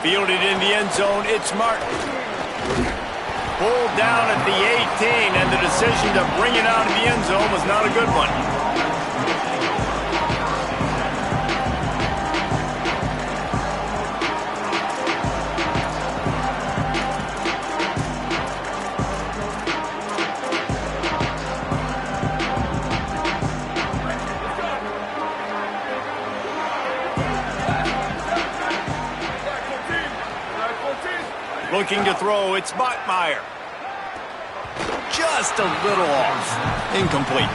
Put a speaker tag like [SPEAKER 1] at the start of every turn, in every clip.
[SPEAKER 1] Fielded in the end zone, it's Martin. Pulled down at the 18, and the decision to bring it out of the end zone was not a good one. Looking to throw, it's Botmeyer. Just a little off. Incomplete.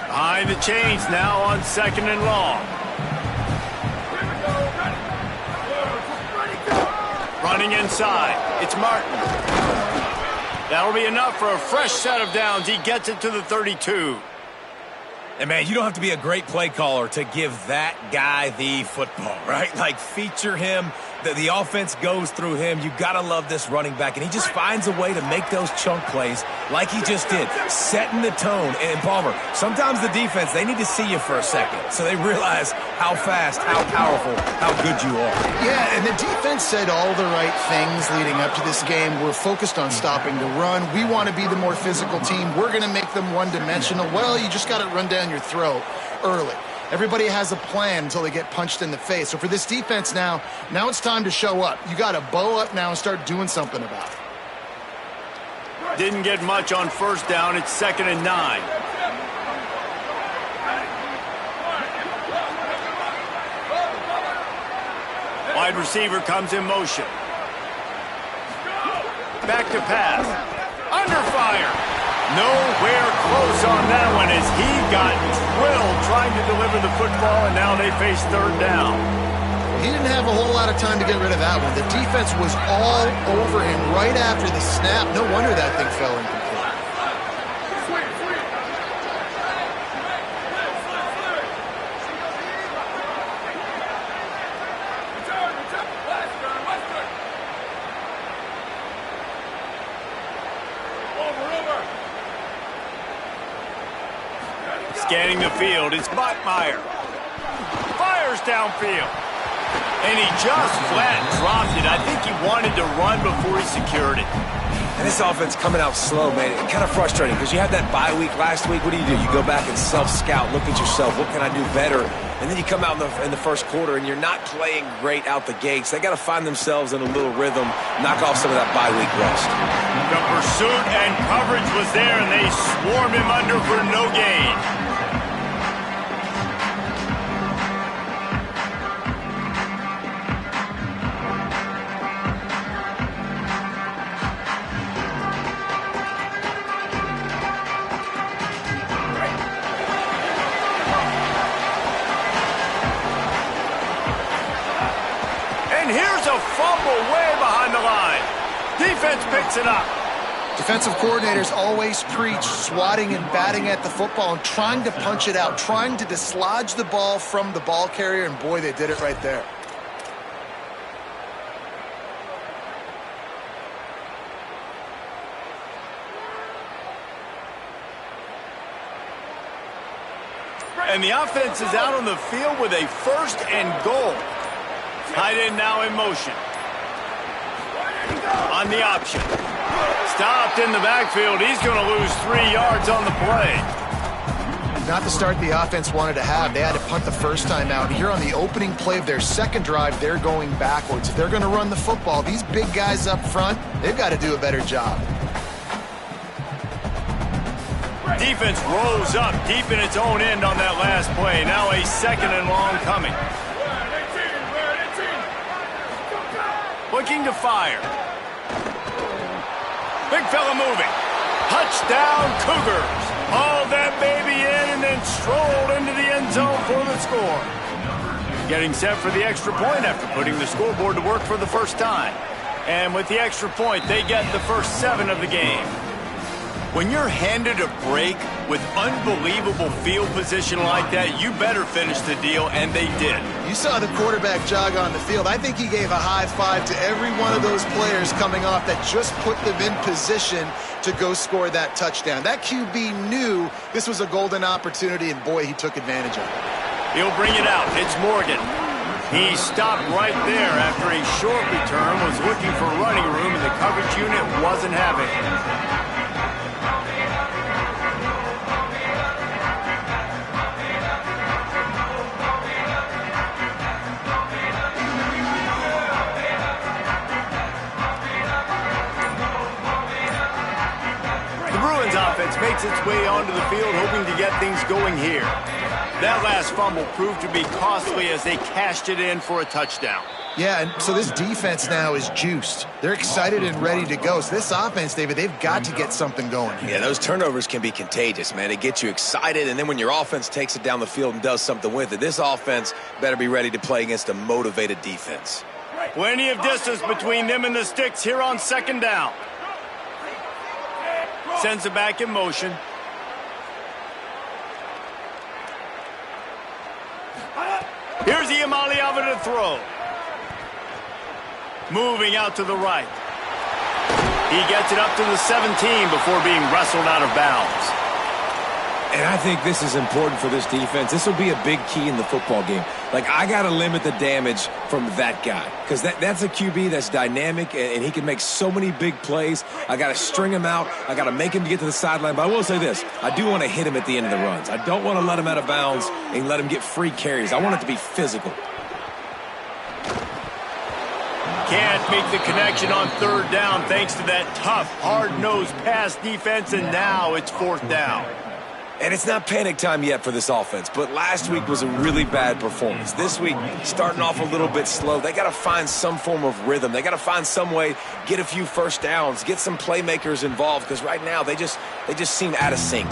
[SPEAKER 1] Behind the chains now on 2nd and long. Running inside, it's Martin. That'll be enough for a fresh set of downs. He gets it to the 32.
[SPEAKER 2] And, man, you don't have to be a great play caller to give that guy the football, right? Like, feature him. The offense goes through him. You got to love this running back. And he just finds a way to make those chunk plays like he just did, setting the tone. And, Palmer, sometimes the defense, they need to see you for a second so they realize how fast, how powerful, how good you are.
[SPEAKER 3] Yeah, and the defense said all the right things leading up to this game. We're focused on stopping the run. We want to be the more physical team. We're going to make them one-dimensional. Well, you just got to run down your throat early. Everybody has a plan until they get punched in the face. So for this defense now it's time to show up. You got to bow up now and start doing something about it.
[SPEAKER 1] Didn't get much on first down. It's 2nd and 9. Wide receiver comes in motion. Back to pass. Under fire. Nowhere close on that one as he got drilled trying to deliver the football, and now they face 3rd down.
[SPEAKER 3] He didn't have a whole lot of time to get rid of that one. The defense was all over him right after the snap. No wonder that thing fell incomplete.
[SPEAKER 1] Scanning the field, it's Botmeyer. Fires downfield. And he just flat dropped it. I think he wanted to run before he secured it.
[SPEAKER 2] And this offense coming out slow, man. It's kind of frustrating because you had that bye week last week. What do? You go back and self-scout, look at yourself. What can I do better? And then you come out in the first quarter and you're not playing great out the gates. They got to find themselves in a little rhythm, knock off some of that bye week rust.
[SPEAKER 1] The pursuit and coverage was there, and they swarmed him under for no gain. Way behind the line. Defense picks it up.
[SPEAKER 3] Defensive coordinators always preach swatting and batting at the football and trying to punch it out, trying to dislodge the ball from the ball carrier, and boy, they did it right there.
[SPEAKER 1] And the offense is out on the field with a 1st and goal. Tight end now in motion. On the option. Stopped in the backfield. He's going to lose 3 yards on the play.
[SPEAKER 3] Not the start the offense wanted to have. They had to punt the first time out. Here on the opening play of their second drive, they're going backwards. If they're going to run the football, these big guys up front, they've got to do a better job.
[SPEAKER 1] Defense rose up deep in its own end on that last play. Now a 2nd and long coming. Looking to fire. Big fella moving. Touchdown Cougars. Hauled that baby in and then strolled into the end zone for the score. Getting set for the extra point after putting the scoreboard to work for the first time. And with the extra point, they get the first 7 of the game. When you're handed a break with unbelievable field position like that, you better finish the deal, and they did.
[SPEAKER 3] You saw the quarterback jog on the field. I think he gave a high five to every one of those players coming off that just put them in position to go score that touchdown. That QB knew this was a golden opportunity, and boy, he took advantage of it.
[SPEAKER 1] He'll bring it out. It's Morgan. He stopped right there after a short return, was looking for running room, and the coverage unit wasn't having it. Makes its way onto the field, hoping to get things going here. That last fumble proved to be costly as they cashed it in for a touchdown.
[SPEAKER 3] Yeah, and so this defense now is juiced. They're excited and ready to go. So this offense, David, they've got to get something going.
[SPEAKER 2] Yeah, those turnovers can be contagious, man. They get you excited, and then when your offense takes it down the field and does something with it, this offense better be ready to play against a motivated defense.
[SPEAKER 1] Plenty of distance between them and the sticks here on second down. Sends it back in motion. Here's Iamaleava to throw. Moving out to the right. He gets it up to the 17 before being wrestled out of bounds.
[SPEAKER 2] And I think this is important for this defense. This will be a big key in the football game. Like, I got to limit the damage from that guy because that's a QB that's dynamic, and he can make so many big plays. I got to string him out. I got to make him get to the sideline. But I will say this. I do want to hit him at the end of the runs. I don't want to let him out of bounds and let him get free carries. I want it to be physical.
[SPEAKER 1] Can't make the connection on third down thanks to that tough, hard-nosed pass defense, and now it's fourth down.
[SPEAKER 2] And it's not panic time yet for this offense, but last week was a really bad performance. This week, starting off a little bit slow. They got to find some form of rhythm. They got to find some way, get a few first downs, get some playmakers involved, because right now they just seem out of sync.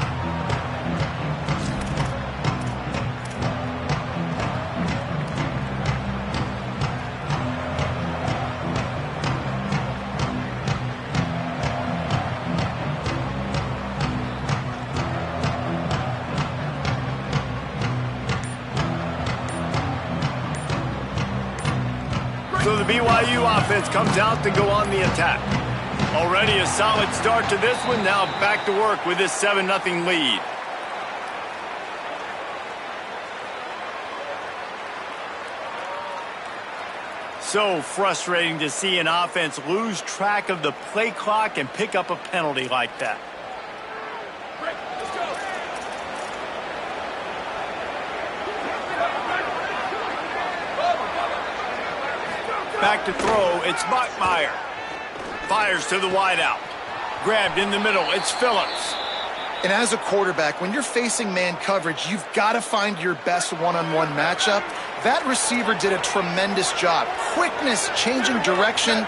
[SPEAKER 1] So the BYU offense comes out to go on the attack. Already a solid start to this one. Now back to work with this 7-0 lead. So frustrating to see an offense lose track of the play clock and pick up a penalty like that. Back to throw, it's Bachmeier. Fires to the wideout. Grabbed in the middle, it's Phillips.
[SPEAKER 3] And as a quarterback, when you're facing man coverage, you've got to find your best one-on-one matchup. That receiver did a tremendous job. Quickness, changing direction,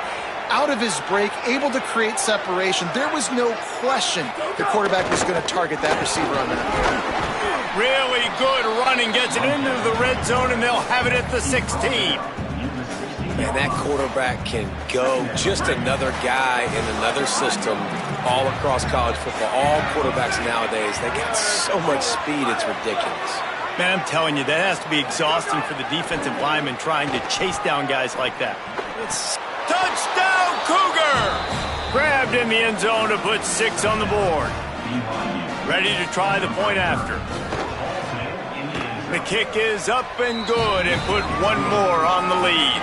[SPEAKER 3] out of his break, able to create separation. There was no question the quarterback was going to target that receiver on that.
[SPEAKER 1] Really good running, gets it into the red zone, and they'll have it at the 16.
[SPEAKER 2] And that quarterback can go. Just another guy in another system all across college football. All quarterbacks nowadays, they got so much speed, it's ridiculous.
[SPEAKER 1] Man, I'm telling you, that has to be exhausting for the defensive lineman trying to chase down guys like that. It's touchdown, Cougar! Grabbed in the end zone to put 6 on the board. Ready to try the point after. The kick is up and good and put one more on the lead.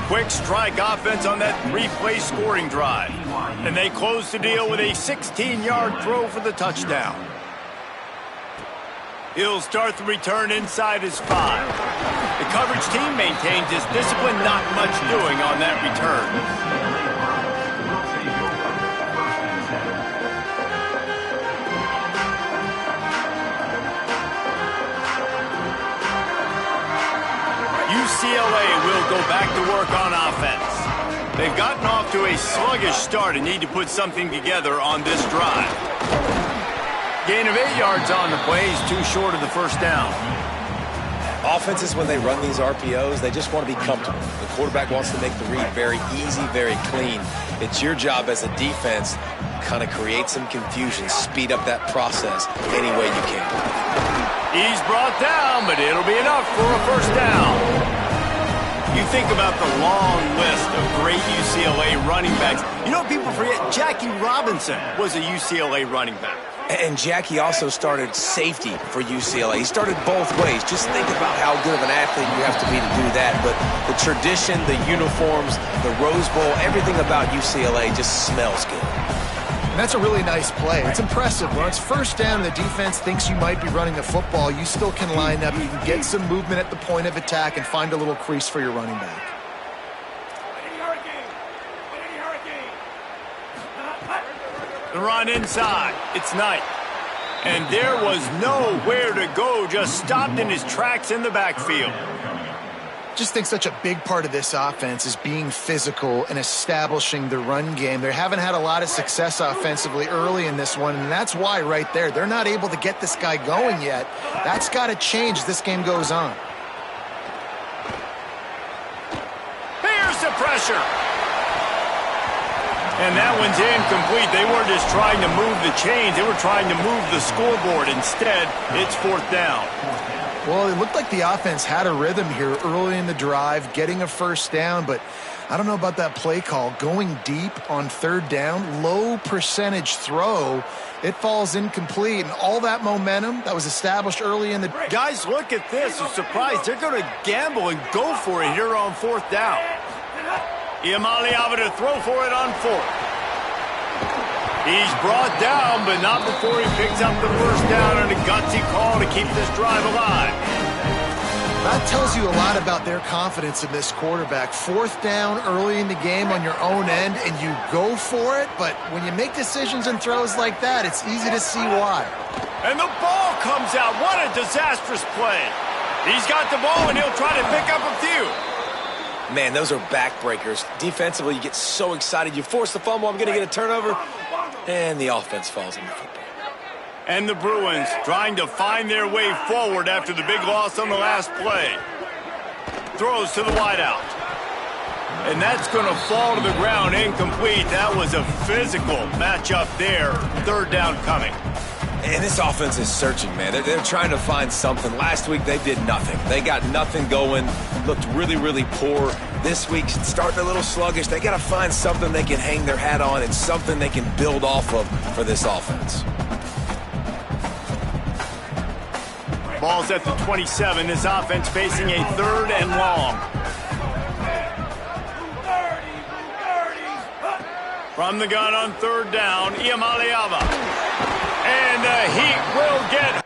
[SPEAKER 1] Quick strike offense on that 3-play scoring drive. And they close the deal with a 16-yard throw for the touchdown. He'll start the return inside his 5. The coverage team maintains his discipline, not much doing on that return. UCLA will go back to work on offense. They've gotten off to a sluggish start and need to put something together on this drive. Gain of 8 yards on the play. He's too short of the first down.
[SPEAKER 2] Offenses, when they run these RPOs, they just want to be comfortable. The quarterback wants to make the read very easy, very clean. It's your job as a defense kind of create some confusion, speed up that process any way you can.
[SPEAKER 1] He's brought down, but it'll be enough for a first down. You think about the long list of great UCLA running backs. You know, people forget Jackie Robinson was a UCLA running back.
[SPEAKER 2] And Jackie also started safety for UCLA. He started both ways. Just think about how good of an athlete you have to be to do that. But the tradition, the uniforms, the Rose Bowl, everything about UCLA just smells good.
[SPEAKER 3] And that's a really nice play. It's impressive. When it's first down and the defense thinks you might be running a football, you still can line up. You can get some movement at the point of attack and find a little crease for your running back.
[SPEAKER 1] The run inside. It's Knight. And there was nowhere to go, just stopped in his tracks in the backfield.
[SPEAKER 3] Just think such a big part of this offense is being physical and establishing the run game. They haven't had a lot of success offensively early in this one, and that's why right there, they're not able to get this guy going yet. That's got to change as this game goes on.
[SPEAKER 1] Here's the pressure. And that one's incomplete. They weren't just trying to move the chains. They were trying to move the scoreboard. Instead, it's fourth down.
[SPEAKER 3] Well, it looked like the offense had a rhythm here early in the drive, getting a first down, but I don't know about that play call. Going deep on third down, low percentage throw, it falls incomplete, and all that momentum that was established early in the...
[SPEAKER 1] Guys, look at this. I'm surprised. They're going to gamble and go for it here on fourth down. Iamaleava to throw for it on fourth. He's brought down, but not before he picks up the first down on a gutsy call to keep this drive alive.
[SPEAKER 3] That tells you a lot about their confidence in this quarterback. Fourth down early in the game on your own end, and you go for it, but when you make decisions and throws like that, it's easy to see why.
[SPEAKER 1] And the ball comes out. What a disastrous play. He's got the ball, and he'll try to pick up a few.
[SPEAKER 2] Man, those are backbreakers. Defensively, you get so excited. You force the fumble, I'm going to get a turnover, and the offense falls in the football.
[SPEAKER 1] And the Bruins trying to find their way forward after the big loss on the last play. Throws to the wideout. And that's going to fall to the ground incomplete. That was a physical matchup there. Third down coming.
[SPEAKER 2] And this offense is searching, man. They're trying to find something. Last week, they did nothing. They got nothing going, looked really, really poor. This week, starting a little sluggish. They got to find something they can hang their hat on and something they can build off of for this offense.
[SPEAKER 1] Ball's at the 27. This offense facing a third and long. From the gun on third down, Iamaleava. And the Heat will get...